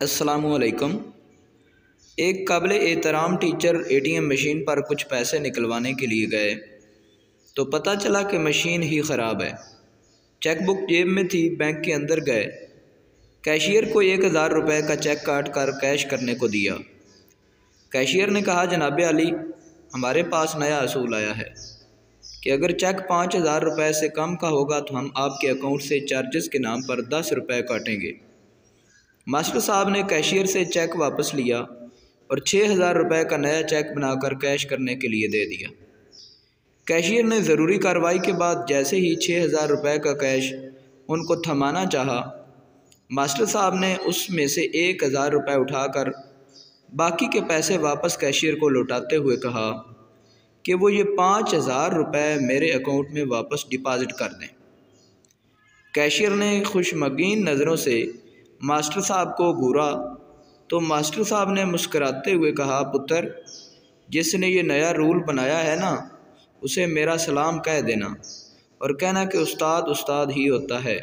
السلام علیکم۔ ایک قابل احترام ٹیچر ATM مشین پر کچھ پیسے نکلوانے کے لیے گئے تو پتہ چلا کہ مشین ہی خراب ہے۔ چیک بک جیب میں تھی، بینک کے اندر گئے، کیشیئر کو 1000 روپے کا چیک کاٹ کر کیش کرنے کو دیا۔ کیشیئر نے کہا، جناب علی، ہمارے پاس نیا اصول آیا ہے کہ اگر چیک 5000 روپے سے کم کا ہوگا تو ہم آپ کے اکاؤنٹ سے چارجز کے نام پر 10 روپے کاٹیں گے۔ ماسٹر صاحب نے کیشیئر سے چیک واپس لیا اور 6000 روپے کا نیا چیک بنا کر کیش کرنے کے لیے دے دیا۔ کیشیئر نے ضروری کارروائی کے بعد جیسے ہی 6000 روپے کا کیش ان کو تھمانا چاہا، ماسٹر صاحب نے اس میں سے 1000 روپے اٹھا کر باقی کے پیسے واپس کیشیئر کو لوٹاتے ہوئے کہا کہ وہ یہ 5000 روپے میرے اکاؤنٹ میں واپس ڈپازٹ کر دیں۔ کیشیئر نے خوشمگین نظروں سے ماسٹر صاحب کو گھورا تو ماسٹر صاحب نے مسکراتے ہوئے کہا، پتر، جس نے یہ نیا رول بنایا ہے نا، اسے میرا سلام کہہ دینا اور کہنا کہ استاد استاد ہی ہوتا ہے۔